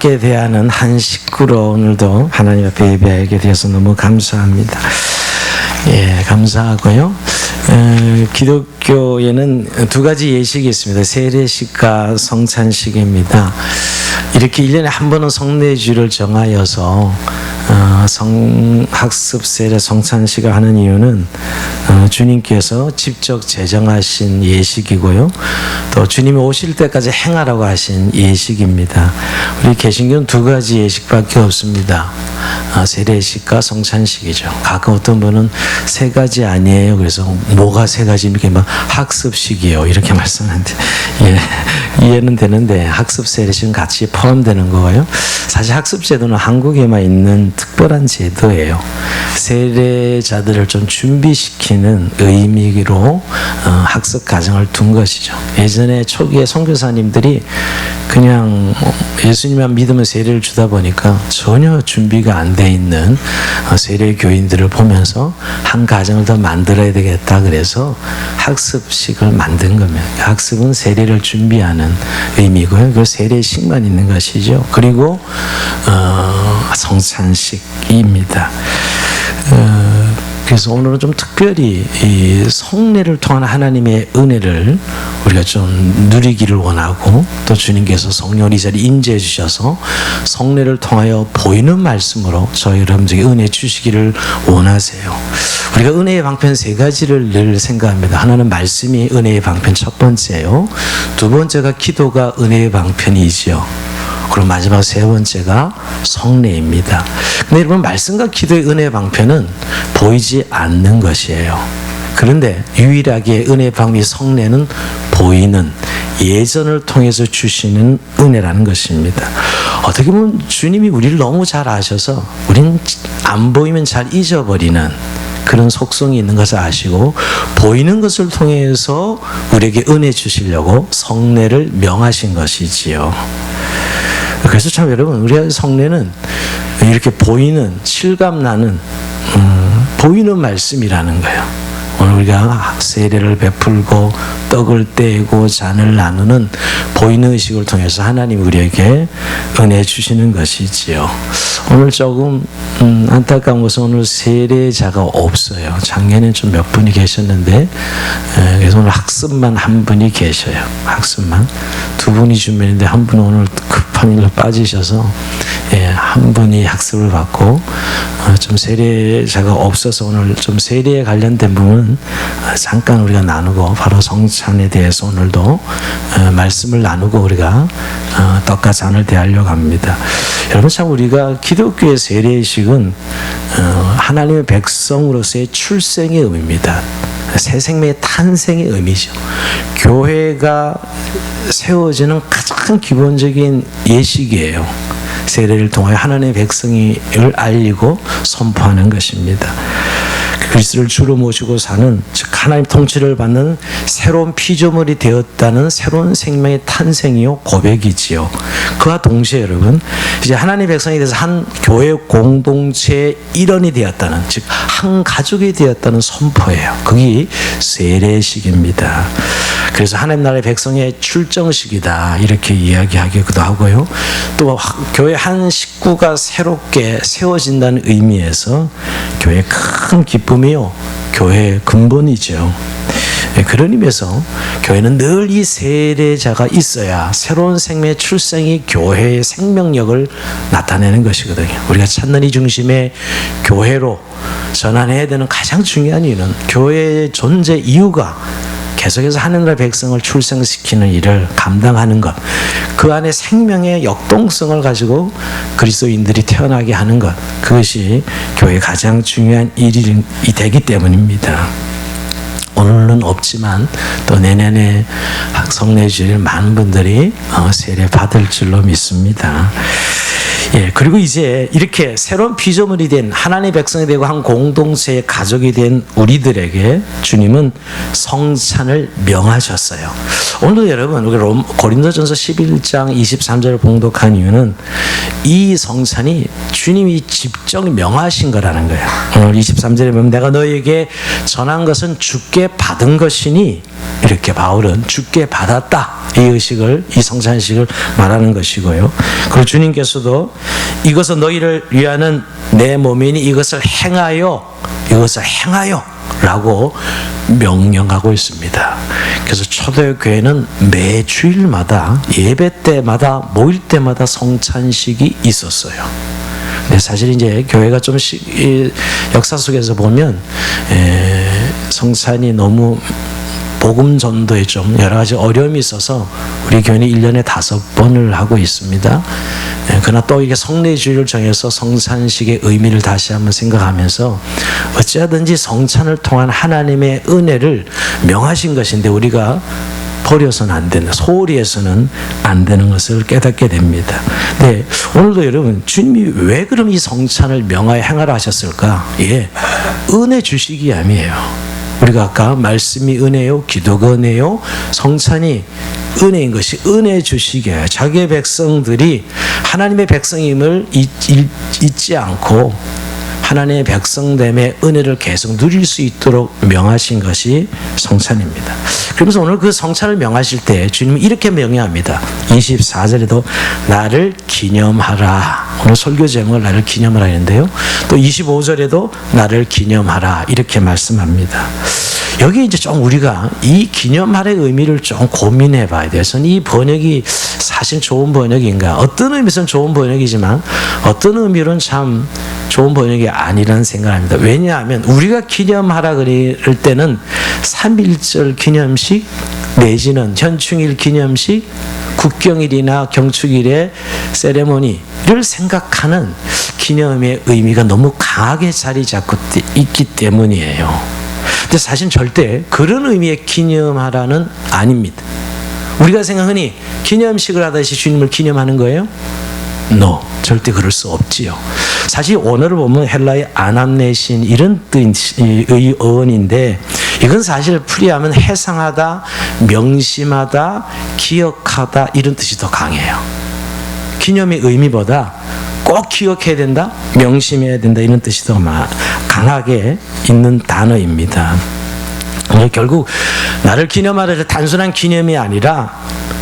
아름답게 대하는 한 식구로 오늘도 하나님 앞에 예배하게 되어서 너무 감사합니다. 예, 감사하고요. 기독교에는 두 가지 예식이 있습니다. 세례식과 성찬식입니다. 이렇게 1년에 한 번은 성례주를 정하여서 학습, 세례, 성찬식을 하는 이유는 주님께서 직접 제정하신 예식이고요. 또 주님이 오실 때까지 행하라고 하신 예식입니다. 우리 개신교는 두 가지 예식밖에 없습니다. 세례식과 성찬식이죠. 가끔 어떤 분은 세 가지 아니에요. 그래서 뭐가 세 가지입니까? 막 학습식이요. 이렇게 말씀하는데 예, 이해는 되는데 학습, 세례식은 같이 포함되는 거고요. 사실 학습 제도는 한국에만 있는 특별한 제도예요. 세례자들을 좀 준비시키는 의미로 학습 과정을 둔 것이죠. 예전에 초기에 선교사님들이 그냥 예수님만 믿으면 세례를 주다 보니까 전혀 준비가 안 돼 있는 세례 교인들을 보면서 한 가정을 더 만들어야 되겠다 그래서 학습식을 만든 겁니다. 학습은 세례를 준비하는 의미고요. 그 세례식만 있는 것이죠. 그리고 성찬식입니다. 그래서 오늘은 좀 특별히 이 성례를 통한 하나님의 은혜를 우리가 좀 누리기를 원하고 또 주님께서 성령을 이 자리에 임재해 주셔서 성례를 통하여 보이는 말씀으로 저희 여러분들에게 은혜 주시기를 원하세요. 우리가 은혜의 방편 세 가지를 늘 생각합니다. 하나는 말씀이 은혜의 방편 첫 번째요. 두 번째가 기도가 은혜의 방편이지요. 그리고 마지막 세 번째가 성례입니다. 근데 여러분 말씀과 기도의 은혜의 방편은 보이지 않는 것이에요. 그런데 유일하게 은혜의 방편이 성례는 보이는 예전을 통해서 주시는 은혜라는 것입니다. 어떻게 보면 주님이 우리를 너무 잘 아셔서 우리는 안 보이면 잘 잊어버리는 그런 속성이 있는 것을 아시고 보이는 것을 통해서 우리에게 은혜 주시려고 성례를 명하신 것이지요. 그래서 참 여러분 우리의 성례는 이렇게 보이는 실감나는 보이는 말씀이라는 거예요. 오늘 우리가 세례를 베풀고 떡을 떼고 잔을 나누는 보이는 의식을 통해서 하나님 우리에게 은혜 주시는 것이지요. 오늘 조금 안타까운 것은 오늘 세례자가 없어요. 작년에 좀 몇 분이 계셨는데 그래서 오늘 학습만 한 분이 계셔요. 학습만 두 분이 주면인데 한 분은 오늘 급한 일로 빠지셔서 한 분이 학습을 받고 좀 세례자가 없어서 오늘 좀 세례에 관련된 부분은 잠깐 우리가 나누고 바로 성찬에 대해서 오늘도 말씀을 나누고 우리가 떡과 잔을 대하려고 합니다. 여러분 참 우리가 기독교의 세례의식은 하나님의 백성으로서의 출생의 의미입니다. 새 생명의 탄생의 의미죠. 교회가 세워지는 가장 기본적인 예식이에요. 세례를 통하여 하나님의 백성을 알리고 선포하는 것입니다. 그리스도를 주로 모시고 사는 즉 하나님 통치를 받는 새로운 피조물이 되었다는 새로운 생명의 탄생이요 고백이지요. 그와 동시에 여러분 이제 하나님의 백성이 돼서 한 교회 공동체의 일원이 되었다는 즉 한 가족이 되었다는 선포예요. 그게 세례식입니다. 그래서 하나님 나라의 백성의 출정식이다 이렇게 이야기하기도 하고요. 또 교회 한 식구가 새롭게 세워진다는 의미에서 교회의 큰 기쁨이요 교회의 근본이죠. 그런 의미에서 교회는 늘 이 세례자가 있어야 새로운 생명의 출생이 교회의 생명력을 나타내는 것이거든요. 우리가 찾는 이 중심의 교회로 전환해야 되는 가장 중요한 이유는 교회의 존재 이유가 계속해서 하나님 나라의 백성을 출생시키는 일을 감당하는 것, 그 안에 생명의 역동성을 가지고 그리스도인들이 태어나게 하는 것, 그것이 교회의 가장 중요한 일이 되기 때문입니다. 오늘은 없지만 또 내년에 성례주일 많은 분들이 세례 받을 줄로 믿습니다. 예, 그리고 이제 이렇게 새로운 피조물이 된 하나님의 백성이 되고 한 공동체의 가족이 된 우리들에게 주님은 성찬을 명하셨어요. 오늘도 여러분 우리 고린도전서 11장 23절을 봉독한 이유는 이 성찬이 주님이 직접 명하신 거라는 거예요. 오늘 23절에 보면 내가 너희에게 전한 것은 주께 받은 것이니 이렇게 바울은 주께 받았다. 이 의식을, 이 성찬식을 말하는 것이고요. 그리고 주님께서도 이것은 너희를 위하는 내 몸이니 이것을 행하여 라고 명령하고 있습니다. 그래서 초대교회는 매 주일마다 예배 때마다 모일 때마다 성찬식이 있었어요. 근데 사실 이제 교회가 좀 역사 속에서 보면 성찬이 너무 복음 전도에 좀 여러 가지 어려움이 있어서 우리 교회는 1년에 5번을 하고 있습니다. 그러나 또 이게 성례주일을 정해서 성찬식의 의미를 다시 한번 생각하면서 어찌하든지 성찬을 통한 하나님의 은혜를 명하신 것인데 우리가 버려서는 안 된다. 소홀히 해서는 안 되는 것을 깨닫게 됩니다. 네, 오늘도 여러분 주님이 왜 그럼 이 성찬을 명하여 행하라 하셨을까? 예, 은혜 주시기 위함이에요. 우리가 아까 말씀이 은혜요, 기도가 은혜요, 성찬이 은혜인 것이 은혜 주시게 자기의 백성들이 하나님의 백성임을 잊지 않고 하나님의 백성됨의 은혜를 계속 누릴 수 있도록 명하신 것이 성찬입니다. 그러면서 오늘 그 성찬을 명하실 때 주님이 이렇게 명령합니다. 24절에도 나를 기념하라. 오늘 설교 제목을 나를 기념하라 했는데요. 또 25절에도 나를 기념하라 이렇게 말씀합니다. 여기 이제 좀 우리가 이 기념하라의 의미를 좀 고민해 봐야 돼요. 저는 이 번역이 사실 좋은 번역인가? 어떤 의미에서는 좋은 번역이지만 어떤 의미로는 참 좋은 번역이 아니라는 생각을 합니다. 왜냐하면 우리가 기념하라 그럴 때는 3.1절 기념식 내지는 현충일 기념식, 국경일이나 경축일의 세레모니를 생각하는 기념의 의미가 너무 강하게 자리 잡고 있기 때문이에요. 근데 사실 절대 그런 의미의 기념하라는 아닙니다. 우리가 생각하니 기념식을 하듯이 주님을 기념하는 거예요? No, 절대 그럴 수 없지요. 사실 원어를 보면 헬라의 아남네신 이런 뜻의 어원인데 이건 사실 풀이하면 해상하다, 명심하다, 기억하다 이런 뜻이 더 강해요. 기념의 의미보다 꼭 기억해야 된다, 명심해야 된다 이런 뜻이 더 강하게 있는 단어입니다. 결국 나를 기념하라 단순한 기념이 아니라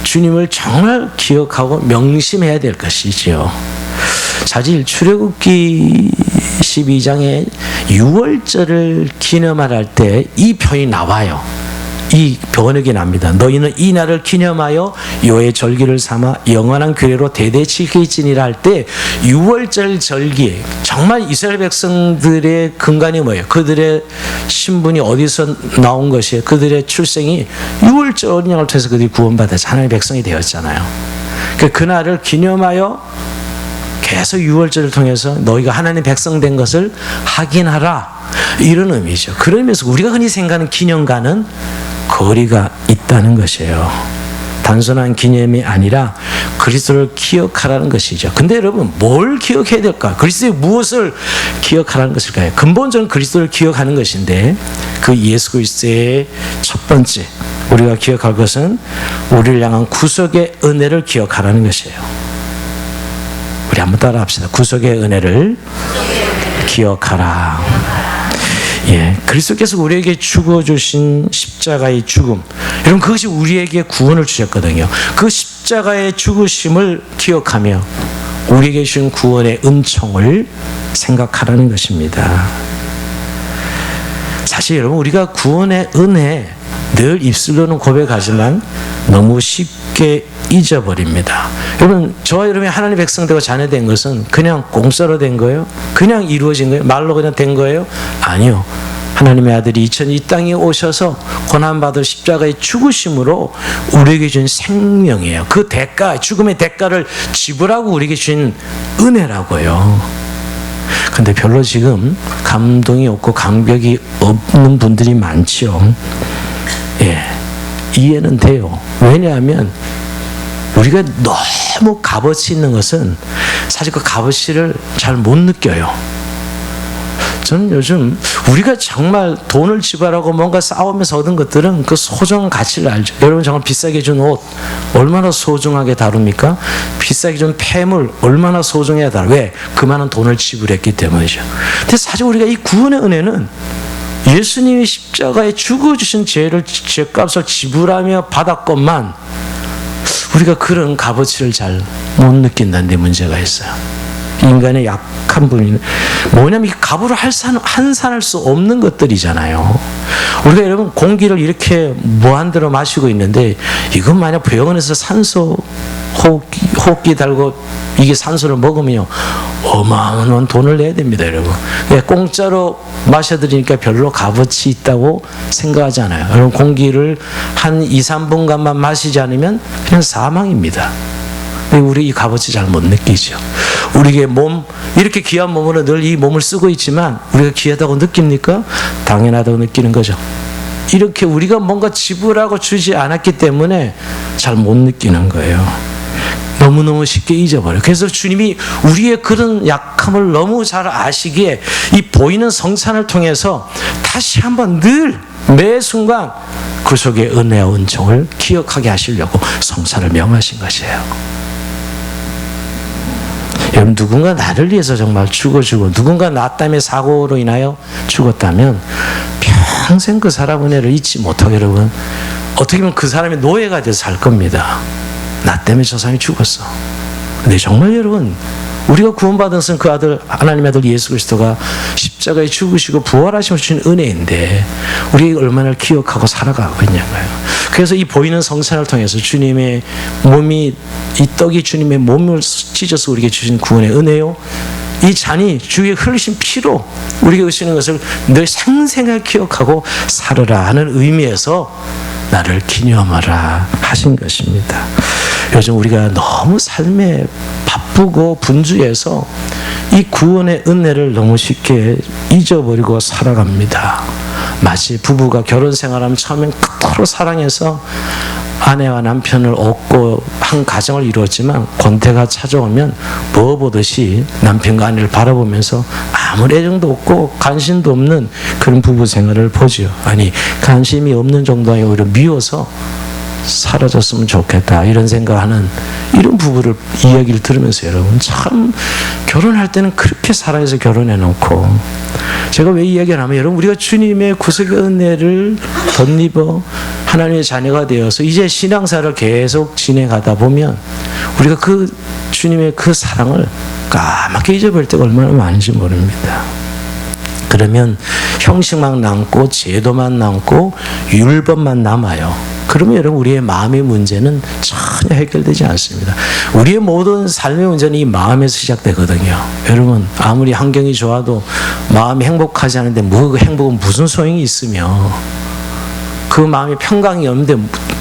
주님을 정말 기억하고 명심해야 될 것이지요. 사실 출애굽기 12장에 유월절을 기념하라 할 때 이 표현이 나와요. 이 번역이 납니다. 너희는 이 날을 기념하여 여호와의 절기를 삼아 영원한 규례로 대대 지킬지니라 할 때 유월절 절기 정말 이스라엘 백성들의 근간이 뭐예요? 그들의 신분이 어디서 나온 것이에요? 그들의 출생이 유월절 언약을 통해서 그들이 구원받아서 하나님의 백성이 되었잖아요. 그날을 기념하여 계속 유월절을 통해서 너희가 하나님의 백성 된 것을 확인하라 이런 의미죠. 그러면서 우리가 흔히 생각하는 기념과는 거리가 있다는 것이에요. 단순한 기념이 아니라 그리스도를 기억하라는 것이죠. 근데 여러분 뭘 기억해야 될까? 그리스도의 무엇을 기억하라는 것일까요? 근본적으로 그리스도를 기억하는 것인데 그 예수 그리스도의 첫 번째 우리가 기억할 것은 우리를 향한 구속의 은혜를 기억하라는 것이에요. 우리 한번 따라 합시다. 구속의 은혜를 기억하라. 예, 그리스도께서 우리에게 죽어주신 십자가의 죽음, 여러분 그것이 우리에게 구원을 주셨거든요. 그 십자가의 죽으심을 기억하며 우리에게 주신 구원의 은총을 생각하라는 것입니다. 사실 여러분 우리가 구원의 은혜 늘 입술로는 고백하지만 너무 쉽게 잊어버립니다. 여러분 저와 여러분이 하나님의 백성 되고 자녀 된 것은 그냥 공짜로 된 거예요? 그냥 이루어진 거예요? 말로 그냥 된 거예요? 아니요. 하나님의 아들이 이 땅에 오셔서 고난받을 십자가의 죽으심으로 우리에게 준 생명이에요. 그 대가, 죽음의 대가를 지불하고 우리에게 준 은혜라고요. 근데 별로 지금 감동이 없고 감격이 없는 분들이 많죠. 예, 이해는 돼요. 왜냐하면 우리가 너무 값어치 있는 것은 사실 그 값어치를 잘 못 느껴요. 저는 요즘 우리가 정말 돈을 지불하고 뭔가 싸우면서 얻은 것들은 그 소중한 가치를 알죠. 여러분 정말 비싸게 준 옷 얼마나 소중하게 다룹니까? 비싸게 준 폐물 얼마나 소중해야 다루. 왜? 그 많은 돈을 지불했기 때문이죠. 근데 사실 우리가 이 구원의 은혜는 예수님이 십자가에 죽어주신 죄값을 지불하며 받았건만 우리가 그런 값어치를 잘 못 느낀다는 데 문제가 있어요. 인간의 약한 부분이 뭐냐면 이 값으로 환산할 수 없는 것들이잖아요. 우리가 여러분 공기를 이렇게 무한대로 마시고 있는데 이건 만약 병원에서 산소 호흡기 달고 이게 산소를 먹으면 어마어마한 돈을 내야 됩니다, 여러분. 공짜로 마셔드리니까 별로 값어치 있다고 생각하지 않아요. 여러분 공기를 한 2, 3분간만 마시지 않으면 그냥 사망입니다. 우리 이 값어치 잘 못 느끼죠. 우리의 몸, 이렇게 귀한 몸으로 늘 이 몸을 쓰고 있지만 우리가 귀하다고 느낍니까? 당연하다고 느끼는 거죠. 이렇게 우리가 뭔가 지불하고 주지 않았기 때문에 잘 못 느끼는 거예요. 너무너무 쉽게 잊어버려요. 그래서 주님이 우리의 그런 약함을 너무 잘 아시기에 이 보이는 성찬을 통해서 다시 한번 늘 매 순간 그 속의 은혜와 은총을 기억하게 하시려고 성찬을 명하신 것이에요. 여러분 누군가 나를 위해서 정말 죽어주고 누군가 나 때문에 사고로 인하여 죽었다면 평생 그 사람 은혜를 잊지 못하고 여러분 어떻게 보면 그 사람의 노예가 돼서 살 겁니다. 나 때문에 저 사람이 죽었어. 근데 정말 여러분 우리가 구원받은 것은 그 아들 하나님의 아들 예수 그리스도가 십자가에 죽으시고 부활하시고 주신 은혜인데 우리가 얼마나 기억하고 살아가고 있냐고요. 그래서 이 보이는 성찬을 통해서 주님의 몸이 이 떡이 주님의 몸을 찢어서 우리에게 주신 구원의 은혜요. 이 잔이 주의 흘리신 피로 우리에게 주시는 것을 늘 생생하게 기억하고 살으라 하는 의미에서 나를 기념하라 하신 것입니다. 요즘 우리가 너무 삶에 바쁘고 분주해서 이 구원의 은혜를 너무 쉽게 잊어버리고 살아갑니다. 마치 부부가 결혼 생활하면 처음엔 그토록 사랑해서 아내와 남편을 얻고 한 가정을 이루었지만 권태가 찾아오면 뭐 보듯이 남편과 아내를 바라보면서 아무 애정도 없고 관심도 없는 그런 부부 생활을 보죠. 아니 관심이 없는 정도가 오히려 미워서 사라졌으면 좋겠다 이런 생각하는 이런 부부를 이야기를 들으면서 여러분 참 결혼할 때는 그렇게 사랑해서 결혼해 놓고 제가 왜 이야기를 하면 여러분 우리가 주님의 구속의 은혜를 덧입어 하나님의 자녀가 되어서 이제 신앙사를 계속 진행하다 보면 우리가 그 주님의 그 사랑을 까맣게 잊어버릴 때가 얼마나 많은지 모릅니다. 그러면 형식만 남고 제도만 남고 율법만 남아요. 그러면 여러분 우리의 마음의 문제는 전혀 해결되지 않습니다. 우리의 모든 삶의 문제는 이 마음에서 시작되거든요. 여러분 아무리 환경이 좋아도 마음이 행복하지 않은데 그 행복은 무슨 소용이 있으며 그 마음이 평강이 없는데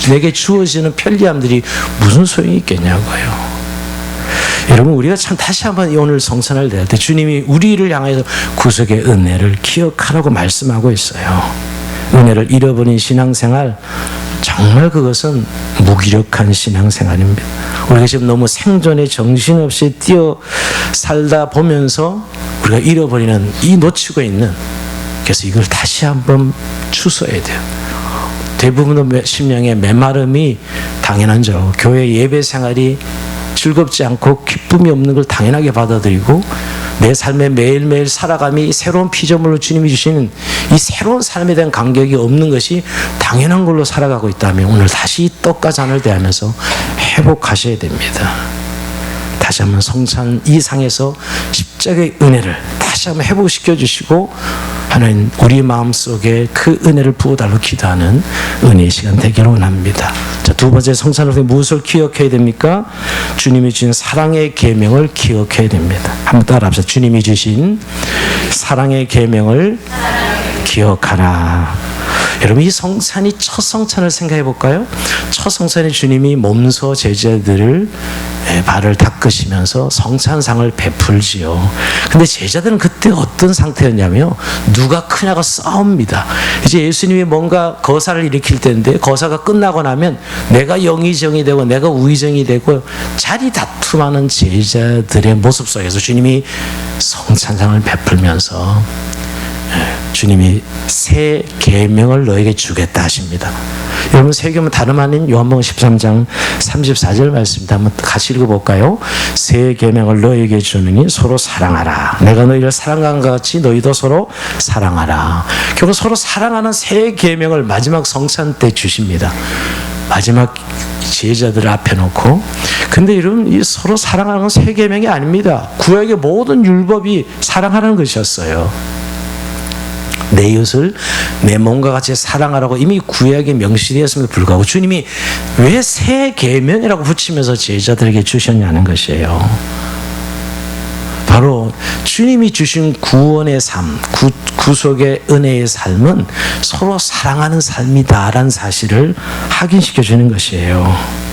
내게 주어지는 편리함들이 무슨 소용이 있겠냐고요. 여러분 우리가 참 다시 한번 오늘 성찬을 드릴 때 주님이 우리를 향해서 구속의 은혜를 기억하라고 말씀하고 있어요. 은혜를 잃어버린 신앙생활 정말 그것은 무기력한 신앙생활입니다. 우리가 지금 너무 생존에 정신없이 뛰어 살다 보면서 우리가 잃어버리는 이 놓치고 있는 그래서 이걸 다시 한번 추스어야 돼요. 대부분의 심령의 메마름이 당연한 줄 알고 교회 예배 생활이 즐겁지 않고 기쁨이 없는 걸 당연하게 받아들이고 내 삶에 매일매일 살아감이 새로운 피조물로 주님이 주시는 이 새로운 삶에 대한 간격이 없는 것이 당연한 걸로 살아가고 있다면 오늘 다시 떡과 잔을 대하면서 회복하셔야 됩니다. 다시 한번 성찬 이상에서 십자가의 은혜를 다시 한번 회복시켜 주시고 하나님 우리 마음속에 그 은혜를 부어달라고 기도하는 은혜의 시간 되기를 원합니다. 자, 두 번째 성찬을 통해 무엇을 기억해야 됩니까? 주님이 주신 사랑의 계명을 기억해야 됩니다. 한번 따라합시다. 주님이 주신 사랑의 계명을 기억하라. 여러분 이 성찬이 첫 성찬을 생각해 볼까요? 첫 성찬에 주님이 몸소 제자들을 발을 닦으시면서 성찬상을 베풀지요. 근데 제자들은 그때 어떤 상태였냐면 누가 크냐가 싸웁니다. 이제 예수님이 뭔가 거사를 일으킬 때인데 거사가 끝나고 나면 내가 영의정이 되고 내가 우의정이 되고 자리 다툼하는 제자들의 모습 속에서 주님이 성찬상을 베풀면서 주님이 새 계명을 너에게 주겠다 하십니다. 여러분, 새 계명은 다름 아닌 요한복음 13장 34절 말씀입니다. 한번 같이 읽어볼까요? 새 계명을 너에게 주느니 서로 사랑하라. 내가 너희를 사랑한 것 같이 너희도 서로 사랑하라. 결국 서로 사랑하는 새 계명을 마지막 성찬 때 주십니다. 마지막 제자들 앞에 놓고. 근데 여러분, 이 서로 사랑하는 건 새 계명이 아닙니다. 구약의 모든 율법이 사랑하는 것이었어요. 내 이웃을 내 몸과 같이 사랑하라고 이미 구약에 명시되었음에도 불구하고 주님이 왜 새 계명이라고 붙이면서 제자들에게 주셨냐는 것이에요. 바로 주님이 주신 구원의 삶, 구속의 은혜의 삶은 서로 사랑하는 삶이다라는 사실을 확인시켜 주는 것이에요.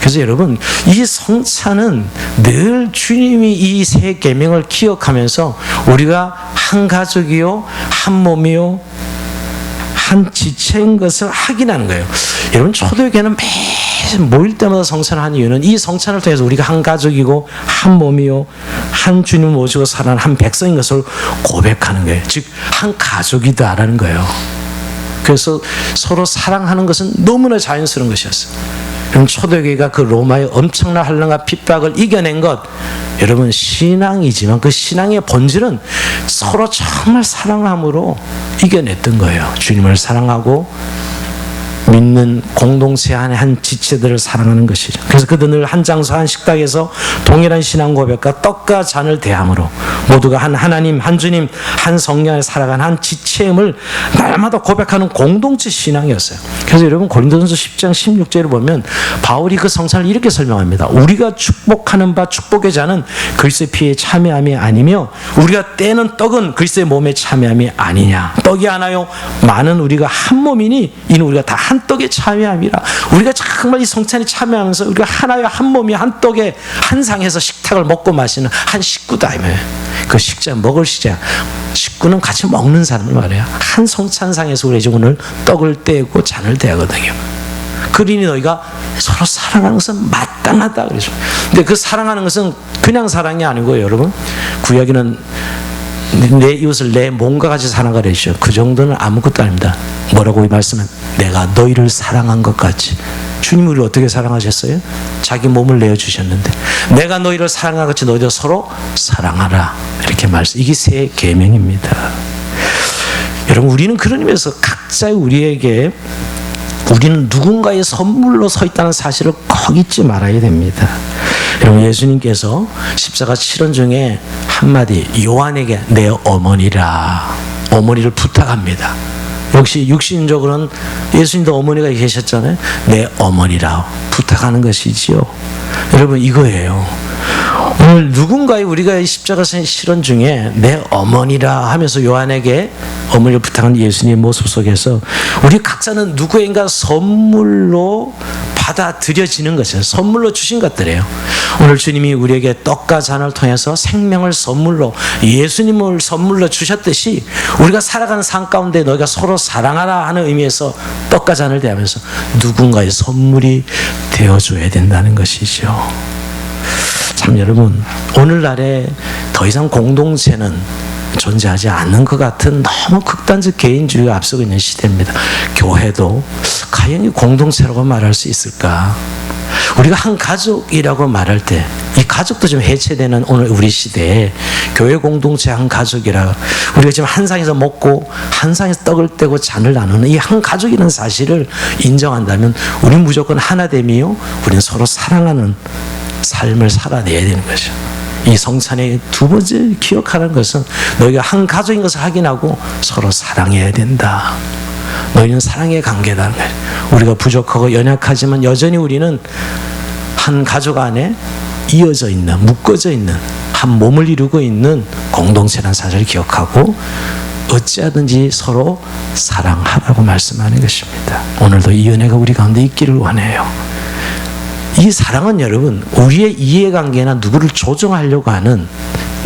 그래서 여러분, 이 성찬은 늘 주님이 이 새 계명을 기억하면서 우리가 한 가족이요, 한 몸이요, 한 지체인 것을 확인하는 거예요. 여러분, 초대교회는 매일 모일 때마다 성찬을 하는 이유는 이 성찬을 통해서 우리가 한 가족이고 한 몸이요, 한 주님을 모시고 살아가는 한 백성인 것을 고백하는 거예요. 즉, 한 가족이다라는 거예요. 그래서 서로 사랑하는 것은 너무나 자연스러운 것이었어요. 그럼 초대교회가 그 로마의 엄청난 환난과 핍박을 이겨낸 것, 여러분, 신앙이지만 그 신앙의 본질은 서로 정말 사랑함으로 이겨냈던 거예요. 주님을 사랑하고 믿는 공동체 안에 한 지체들을 사랑하는 것이죠. 그래서 그들은 한 장소 한 식탁에서 동일한 신앙 고백과 떡과 잔을 대함으로 모두가 한 하나님, 한 주님, 한 성령 안에 살아가는 한 지체임을 날마다 고백하는 공동체 신앙이었어요. 그래서 여러분, 고린도전서 10장 16절을 보면 바울이 그 성찬을 이렇게 설명합니다. 우리가 축복하는 바 축복의 잔은 그리스도의 피에 참여함이 아니며 우리가 떼는 떡은 그리스도의 몸에 참여함이 아니냐. 떡이 하나요? 많은 우리가 한 몸이니 이는 우리가 다 한 떡에 참여함이라. 우리가 정말 이 성찬에 참여하면서 우리가 하나의 한 몸이 한 떡에 한 상에서 식탁을 먹고 마시는 한 식구다. 그 식자, 먹을 식자, 식구는 같이 먹는 사람을 말해요. 한 성찬상에서 우리 이제 오늘 떡을 떼고 잔을 대하거든요. 그러니 너희가 서로 사랑하는 것은 마땅하다 그러죠. 근데 그 사랑하는 것은 그냥 사랑이 아니고, 여러분, 구약에는 내 이웃을 내 몸과 같이 사랑하라 했죠. 그 정도는 아무것도 아닙니다. 뭐라고 이 말씀은 내가 너희를 사랑한 것 같이. 주님이 우리를 어떻게 사랑하셨어요? 자기 몸을 내어주셨는데 내가 너희를 사랑한 것 같이 너희도 서로 사랑하라, 이렇게 말씀. 이게 새 계명입니다. 여러분, 우리는 그런 의미에서 각자의 우리에게 우리는 누군가의 선물로 서 있다는 사실을 꼭 잊지 말아야 됩니다. 여러분, 예수님께서 십자가 실현 중에 한마디, 요한에게 내 어머니라, 어머니를 부탁합니다. 역시 육신적으로는 예수님도 어머니가 계셨잖아요. 내 어머니라 부탁하는 것이지요. 여러분, 이거예요. 오늘 누군가의 우리가 십자가 실현 중에 내 어머니라 하면서 요한에게 어머니를 부탁한 예수님의 모습 속에서 우리 각자는 누구인가 선물로 받아들여지는 것이에요. 선물로 주신 것들이에요. 오늘 주님이 우리에게 떡과 잔을 통해서 생명을 선물로, 예수님을 선물로 주셨듯이 우리가 살아가는 삶 가운데 너희가 서로 사랑하라 하는 의미에서 떡과 잔을 대하면서 누군가의 선물이 되어줘야 된다는 것이죠. 참, 여러분, 오늘날에 더 이상 공동체는 존재하지 않는 것 같은 너무 극단적 개인주의가 앞서고 있는 시대입니다. 교회도 과연 이 공동체라고 말할 수 있을까? 우리가 한 가족이라고 말할 때 이 가족도 좀 해체되는 오늘 우리 시대에 교회 공동체 한 가족이라, 우리가 지금 한 상에서 먹고 한 상에서 떡을 떼고 잔을 나누는 이 한 가족이라는 사실을 인정한다면 우리는 무조건 하나됨이요, 우리는 서로 사랑하는 삶을 살아내야 되는 거죠. 이 성찬의 두 번째 기억하는 것은 너희가 한 가족인 것을 확인하고 서로 사랑해야 된다. 너희는 사랑의 관계다. 우리가 부족하고 연약하지만 여전히 우리는 한 가족 안에 이어져 있는, 묶어져 있는 한 몸을 이루고 있는 공동체라는 사실을 기억하고 어찌하든지 서로 사랑하라고 말씀하는 것입니다. 오늘도 이 은혜가 우리 가운데 있기를 원해요. 이 사랑은 여러분, 우리의 이해관계나 누구를 조정하려고 하는,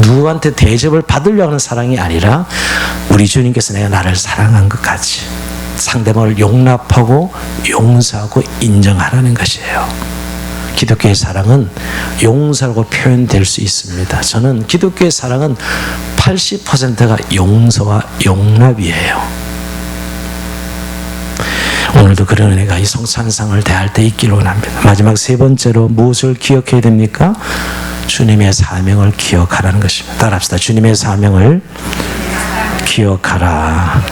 누구한테 대접을 받으려고 하는 사랑이 아니라 우리 주님께서 내가 나를 사랑한 것 같이 상대방을 용납하고 용서하고 인정하라는 것이에요. 기독교의 사랑은 용서라고 표현될 수 있습니다. 저는 기독교의 사랑은 80%가 용서와 용납이에요. 오늘도 그런 은혜가 이 성찬상을 대할 때 있기를 원합니다. 마지막 세 번째로 무엇을 기억해야 됩니까? 주님의 사명을 기억하라는 것입니다. 따라합시다. 주님의 사명을 기억하라.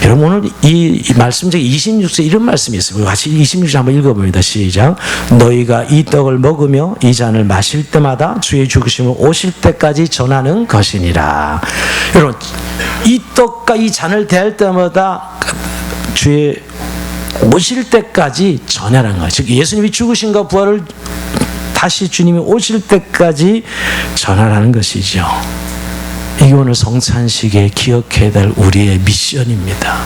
여러분, 오늘 이 말씀 중에 26절 이런 말씀이 있어요. 우리 같이 26절 한번 읽어봅니다. 시작. 너희가 이 떡을 먹으며 이 잔을 마실 때마다 주의 죽으심을 오실 때까지 전하는 것이니라. 여러분, 이 떡과 이 잔을 대할 때마다 주의 오실 때까지 전하라는 거예요. 즉 예수님이 죽으신과 부활을 다시 주님이 오실 때까지 전하라는 것이죠. 이게 오늘 성찬식에 기억해야 될 우리의 미션입니다.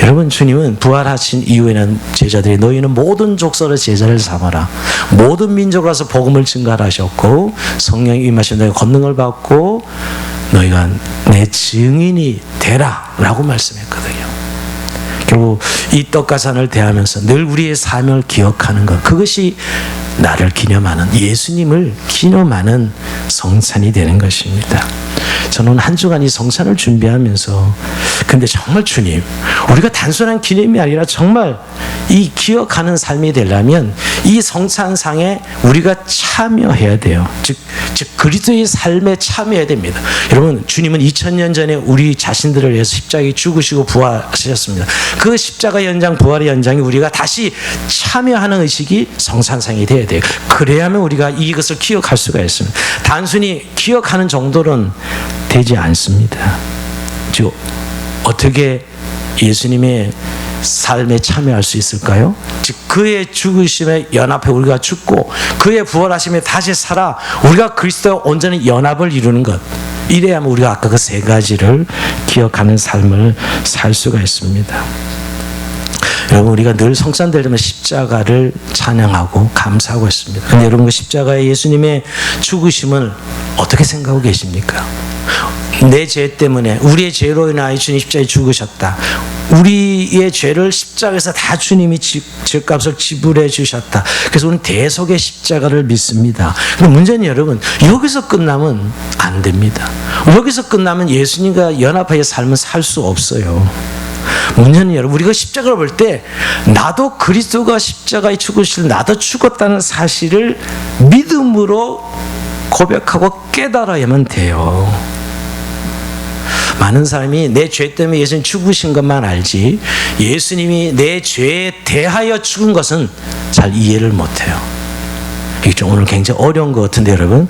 여러분, 주님은 부활하신 이후에는 제자들이 너희는 모든 족속의 제자를 삼아라. 모든 민족으로 와서 복음을 증가하셨고 성령이 임하신 너희가 권능을 받고 너희가 내 증인이 되라 라고 말씀했거든요. 결국 이 떡과 잔을 대하면서 늘 우리의 사명을 기억하는 것, 그것이 나를 기념하는, 예수님을 기념하는 성찬이 되는 것입니다. 저는 한 주간 이 성찬을 준비하면서 근데 정말 주님, 우리가 단순한 기념이 아니라 정말 이 기억하는 삶이 되려면 이 성찬상에 우리가 참여해야 돼요. 즉 그리스도의 삶에 참여해야 됩니다. 여러분, 주님은 2000년 전에 우리 자신들을 위해서 십자가에 죽으시고 부활하셨습니다. 그 십자가 연장, 부활의 연장이 우리가 다시 참여하는 의식이 성찬상이 돼야 돼요. 그래야만 우리가 이것을 기억할 수가 있습니다. 단순히 기억하는 정도는 되지 않습니다. 즉 어떻게 예수님의 삶에 참여할 수 있을까요? 즉 그의 죽으심에 연합해 우리가 죽고 그의 부활하심에 다시 살아 우리가 그리스도와 온전히 연합을 이루는 것, 이래야만 우리가 아까 그 세 가지를 기억하는 삶을 살 수가 있습니다. 여러분, 우리가 늘 성찬될 때마다 십자가를 찬양하고 감사하고 있습니다. 그런데 여러분, 그 십자가의 예수님의 죽으심을 어떻게 생각하고 계십니까? 내 죄 때문에, 우리의 죄로 인하여 주님 십자가에 죽으셨다. 우리의 죄를 십자가에서 다 주님이 죄값을 지불해 주셨다. 그래서 우리는 대속의 십자가를 믿습니다. 근데 문제는 여러분, 여기서 끝나면 안 됩니다. 여기서 끝나면 예수님과 연합하여 삶을 살 수 없어요. 문제는 여러분, 우리가 십자가를 볼 때 나도 그리스도가 십자가에 죽으실 나도 죽었다는 사실을 믿음으로 고백하고 깨달아야만 돼요. 많은 사람이 내 죄 때문에 예수님 죽으신 것만 알지 예수님이 내 죄에 대하여 죽은 것은 잘 이해를 못해요. 이게 좀 오늘 굉장히 어려운 것 같은데 여러분,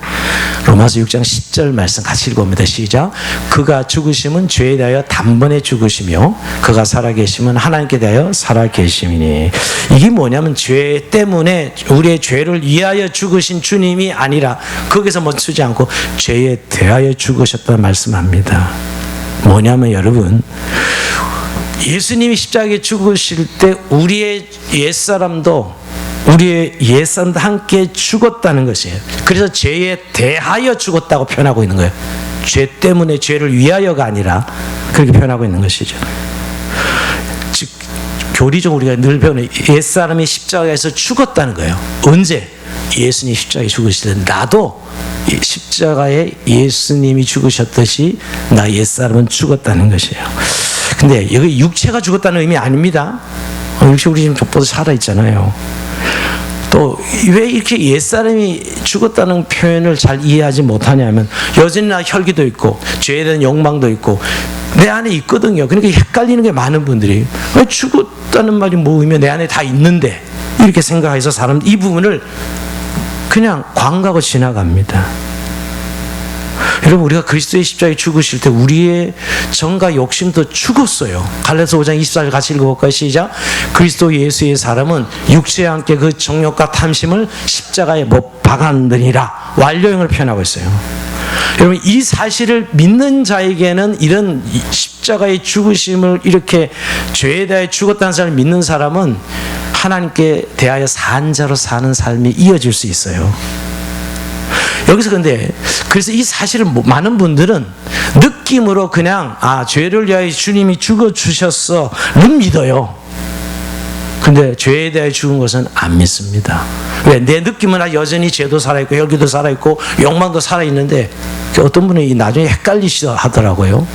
로마서 6장 10절 말씀 같이 읽어봅니다. 시작. 그가 죽으심은 죄에 대하여 단번에 죽으시며 그가 살아계심은 하나님께 대하여 살아계심이니. 이게 뭐냐면 죄 때문에 우리의 죄를 위하여 죽으신 주님이 아니라 거기서 멈추지 않고 죄에 대하여 죽으셨다는 말씀합니다. 뭐냐면 여러분, 예수님이 십자가에 죽으실 때 우리의 옛사람도 함께 죽었다는 것이에요. 그래서 죄에 대하여 죽었다고 표현하고 있는 거예요. 죄 때문에, 죄를 위하여가 아니라 그렇게 표현하고 있는 것이죠. 즉 교리적으로 우리가 늘 배우는 옛사람이 십자가에서 죽었다는 거예요. 언제? 예수님이 십자가에 죽으실 때 나도 십자가에 예수님이 죽으셨듯이 나 옛사람은 죽었다는 것이에요. 근데 여기 육체가 죽었다는 의미 아닙니다. 육체 우리 지금 족보도 살아있잖아요. 또 왜 이렇게 옛사람이 죽었다는 표현을 잘 이해하지 못하냐면 여전히 나 혈기도 있고 죄에 대한 욕망도 있고 내 안에 있거든요. 그러니까 헷갈리는 게 많은 분들이 왜 죽었다는 말이 뭐 의미야, 내 안에 다 있는데 이렇게 생각해서 사람 이 부분을 그냥 광가고 지나갑니다. 여러분, 우리가 그리스도의 십자가에 죽으실 때 우리의 정과 욕심도 죽었어요. 갈라디아서 5장 24절 같이 읽어볼까요? 시작. 그리스도 예수의 사람은 육체와 함께 그 정욕과 탐심을 십자가에 못 박았느니라. 완료형을 표현하고 있어요. 여러분, 이 사실을 믿는 자에게는 이런 십자가의 죽으심을 이렇게 죄에 대해 죽었다는 사람을 믿는 사람은 하나님께 대하여 산자로 사는 삶이 이어질 수 있어요. 여기서 근데 그래서 이 사실을 많은 분들은 느낌으로 그냥 죄를 위하여 주님이 죽어주셨어를 믿어요. 근데 죄에 대해 죽은 것은 안 믿습니다. 왜? 내 느낌은 여전히 죄도 살아있고 혈기도 살아있고 욕망도 살아있는데 어떤 분이 나중에 헷갈리시더 하더라고요.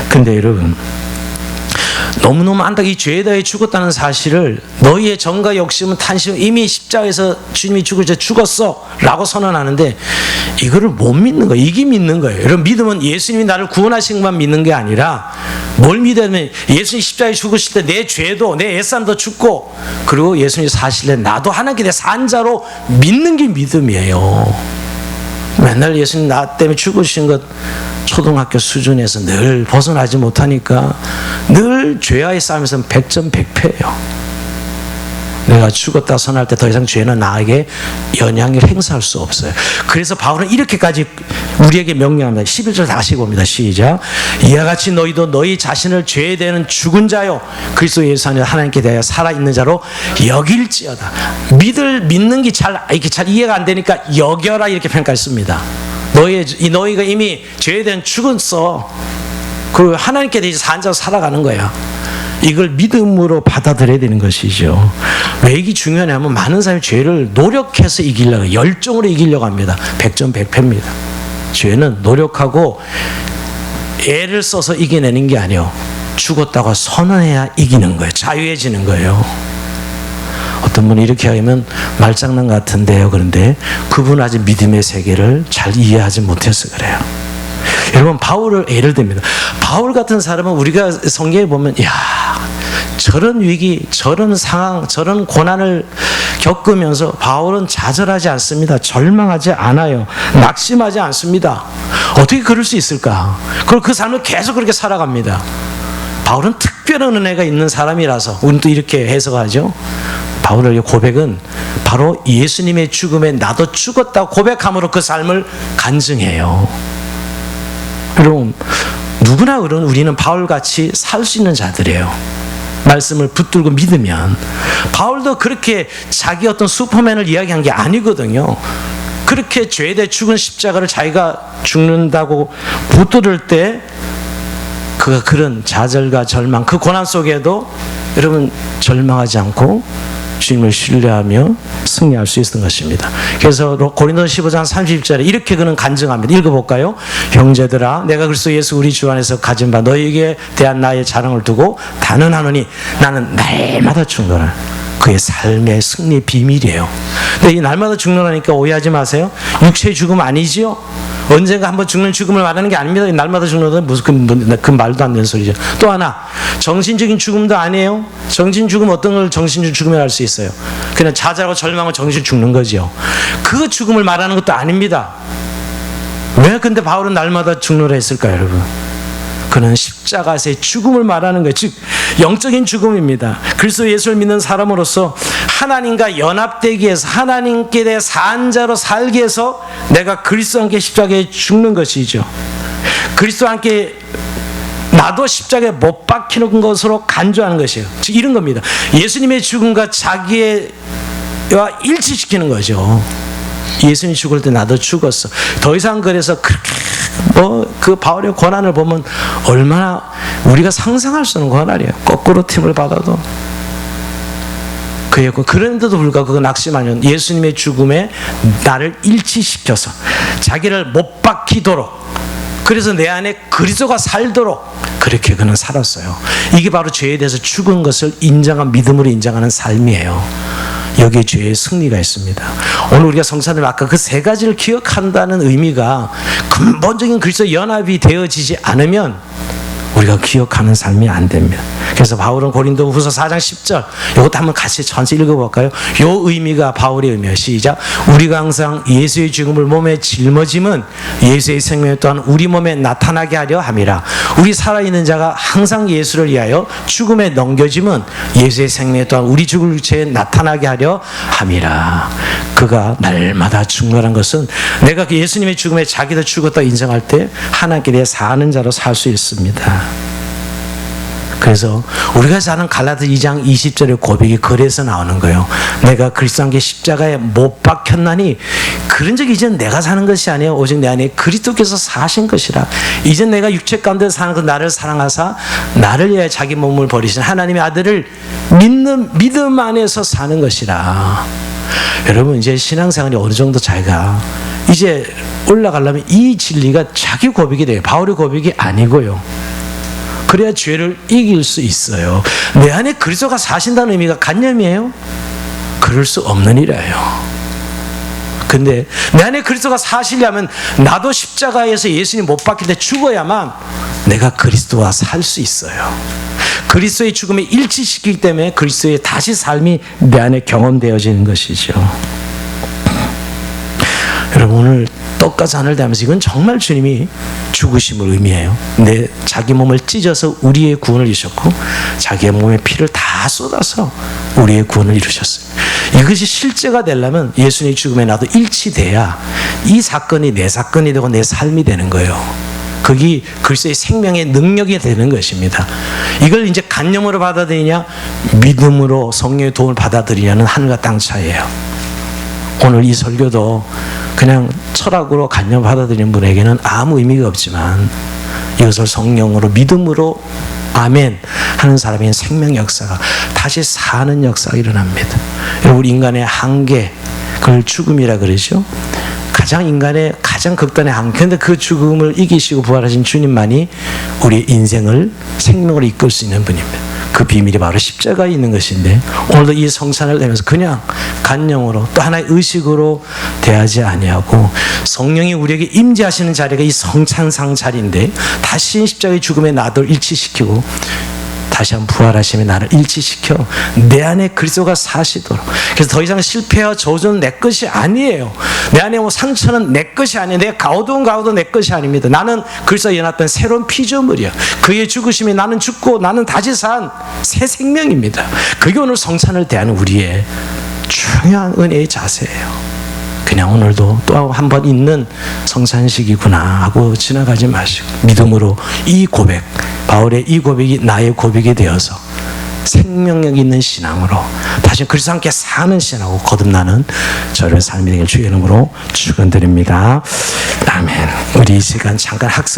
근데 여러분, 너무너무 안타깝게 이 죄에 대해 죽었다는 사실을 너희의 정과 욕심은 탄식은 이미 십자가에서 주님이 죽을 때 죽었어 라고 선언하는데 이거를 못 믿는 거예요. 이게 믿는 거예요. 여러분, 믿음은 예수님이 나를 구원하신 것만 믿는 게 아니라 뭘 믿으면 예수님이 십자가에 죽으실 때 내 죄도 내 옛사람도 죽고 그리고 예수님이 사실 때 나도 하나님께 내 산 자로 믿는 게 믿음이에요. 맨날 예수님 나 때문에 죽으신 것 초등학교 수준에서 늘 벗어나지 못하니까 늘 죄와의 싸움에서 100점 100패예요. 내가 죽었다 선할 때 더 이상 죄는 나에게 영향을 행사할 수 없어요. 그래서 바울은 이렇게까지 우리에게 명령합니다. 11절 다시 봅니다. 시작. 이와 같이 너희도 너희 자신을 죄에 대한 죽은 자요 그리스도 예수 안에서 하나님께 대하여 살아있는 자로 여길지어다. 믿는 게 이렇게 잘 이해가 안 되니까 여겨라 이렇게 평가했습니다. 너희가 이미 죄에 대한 죽었어. 그리고 하나님께 대해서 산 자로 살아가는 거야. 이걸 믿음으로 받아들여야 되는 것이죠. 왜 이게 중요하냐면 많은 사람이 죄를 노력해서 이기려고 열정으로 이기려고 합니다. 100점 100패입니다. 죄는 노력하고 애를 써서 이겨내는 게 아니에요. 죽었다고 선언해야 이기는 거예요. 자유해지는 거예요. 어떤 분이 이렇게 하면 말장난 같은데요. 그런데 그분은 아직 믿음의 세계를 잘 이해하지 못해서 그래요. 여러분, 바울을 예를 듭니다. 바울 같은 사람은 우리가 성경에 보면 저런 위기, 저런 상황, 저런 고난을 겪으면서 바울은 좌절하지 않습니다. 절망하지 않아요. 낙심하지 않습니다. 어떻게 그럴 수 있을까? 그리고 그 삶을 계속 그렇게 살아갑니다. 바울은 특별한 은혜가 있는 사람이라서 우리는 또 이렇게 해석하죠. 바울의 고백은 바로 예수님의 죽음에 나도 죽었다고 고백함으로 그 삶을 간증해요. 여러분, 누구나 우리는 바울같이 살 수 있는 자들이에요. 말씀을 붙들고 믿으면. 바울도 그렇게 자기 어떤 슈퍼맨을 이야기한 게 아니거든요. 그렇게 죄에 대해 죽은 십자가를 자기가 죽는다고 붙들을 때 그가 그런 좌절과 절망, 그 고난 속에도 여러분 절망하지 않고 주님을 신뢰하며 승리할 수 있었던 것입니다. 그래서 고린도서 15장 30절에 이렇게 그는 간증합니다. 읽어볼까요? 형제들아, 내가 그리스도 예수 우리 주 안에서 가진 바 너희에게 대한 나의 자랑을 두고 단언하노니 나는 날마다 죽노라. 그의 삶의 승리의 비밀이에요. 근데 이 날마다 죽노라니까 오해하지 마세요. 육체의 죽음 아니지요? 언젠가 한번 죽는 죽음을 말하는 게 아닙니다. 날마다 죽는다는 무슨 그 말도 안 되는 소리죠. 또 하나, 정신적인 죽음도 아니에요. 정신 죽음 어떤 걸 정신적 죽음이라고 할 수 있어요? 그냥 좌절하고 절망하고 정신 죽는 거죠. 그 죽음을 말하는 것도 아닙니다. 왜 근데 바울은 날마다 죽노라 했을까요, 여러분? 그는 십자가에서의 죽음을 말하는 거예요. 즉 영적인 죽음입니다. 그리스도 예수를 믿는 사람으로서 하나님과 연합되기 위해서 하나님께 대해 산 자로 살기 위해서 내가 그리스도와 함께 십자가에 죽는 것이죠. 그리스도와 함께 나도 십자가에 못 박히는 것으로 간주하는 것이에요. 즉 이런 겁니다. 예수님의 죽음과 자기와 일치시키는 거죠. 예수님이 죽을 때 나도 죽었어. 더 이상 그래서 그렇게 그 바울의 고난을 보면 얼마나 우리가 상상할 수 없는 고난이에요. 거꾸로 팀을 받아도 그런데도 불구하고 그 낙심하는 예수님의 죽음에 나를 일치시켜서 자기를 못 박히도록, 그래서 내 안에 그리스도가 살도록 그렇게 그는 살았어요. 이게 바로 죄에 대해서 죽은 것을 인정한 믿음으로 인정하는 삶이에요. 여기에 죄의 승리가 있습니다. 오늘 우리가 성찬을 아까 그 세 가지를 기억한다는 의미가 근본적인 그리스도 연합이 되어지지 않으면 우리가 기억하는 삶이 안 됩니다. 그래서 바울은 고린도후서 4장 10절 이것도 한번 같이 전체 읽어볼까요? 요 의미가 바울의 의미예요. 시작. 우리가 항상 예수의 죽음을 몸에 짊어짐은 예수의 생명 또한 우리 몸에 나타나게 하려 함이라. 우리 살아있는 자가 항상 예수를 위하여 죽음에 넘겨짐은 예수의 생명 또한 우리 죽을 죄에 나타나게 하려 함이라. 그가 날마다 죽노란 것은 내가 그 예수님의 죽음에 자기도 죽었다 인정할 때 하나님께 대해 사는 자로 살 수 있습니다. 그래서 우리가 잘 아는 갈라디아 2장 20절의 고백이 그래서 나오는 거예요. 내가 그리스도 함께 십자가에 못 박혔나니 그런 적이 이제 내가 사는 것이 아니에요. 오직 내 안에 그리스도께서 사신 것이라. 이제 내가 육체 가운데 사는 그 나를 사랑하사 나를 위해 자기 몸을 버리신 하나님의 아들을 믿는 믿음 안에서 사는 것이라. 여러분 이제 신앙생활이 어느 정도 자기가 이제 올라가려면 이 진리가 자기 고백이 돼요. 바울의 고백이 아니고요. 그래야 죄를 이길 수 있어요. 내 안에 그리스도가 사신다는 의미가 간념이에요? 그럴 수 없는 일이에요. 근데 내 안에 그리스도가 사시려면 나도 십자가에서 예수님 못 박힐 때 죽어야만 내가 그리스도와 살 수 있어요. 그리스도의 죽음에 일치시키기 때문에 그리스도의 다시 삶이 내 안에 경험되어지는 것이죠. 여러분 오늘 떡과 잔을 대하면서 이건 정말 주님이 죽으심을 의미해요. 내 자기 몸을 찢어서 우리의 구원을 이루셨고 자기의 몸에 피를 다 쏟아서 우리의 구원을 이루셨어요. 이것이 실제가 되려면 예수님의 죽음에 나도 일치돼야 이 사건이 내 사건이 되고 내 삶이 되는 거예요. 그게 그리스도의 생명의 능력이 되는 것입니다. 이걸 이제 간념으로 받아들이냐 믿음으로 성령의 도움을 받아들이냐는 하늘과 땅 차이예요. 오늘 이 설교도 그냥 철학으로 간념 받아들이는 분에게는 아무 의미가 없지만 이것을 성령으로 믿음으로 아멘 하는 사람의 생명 역사가 다시 사는 역사가 일어납니다. 우리 인간의 한계 그걸 죽음이라 그러죠. 가장 인간의 가장 극단의 한계. 그런데 그 죽음을 이기시고 부활하신 주님만이 우리의 인생을 생명으로 이끌 수 있는 분입니다. 그 비밀이 바로 십자가에 있는 것인데 오늘도 이 성찬을 내면서 그냥 간념으로 또 하나의 의식으로 대하지 아니하고 성령이 우리에게 임재하시는 자리가 이 성찬상 자리인데 다시 십자가의 죽음에 나를 일치시키고 다시 한번 부활하심에 나를 일치시켜 내 안에 그리스도가 사시도록. 그래서 더 이상 실패와 저주는 내 것이 아니에요. 내 안에 뭐 상처는 내 것이 아니에요. 내 가오도 내 것이 아닙니다. 나는 그리스도와 연합된 새로운 피조물이야. 그의 죽으심에 나는 죽고 나는 다시 산 새 생명입니다. 그게 오늘 성찬을 대하는 우리의 중요한 은혜의 자세예요. 그냥 오늘도 또 한 번 있는 성찬식이구나 하고 지나가지 마시고 믿음으로 이 고백, 바울의 이 고백이 나의 고백이 되어서 생명력 있는 신앙으로 다시 그리스도와 함께 사는 신앙으로 거듭나는 저를 삶이 되길 주의 이름으로 축원드립니다. 아멘. 우리 이 시간 잠깐 학습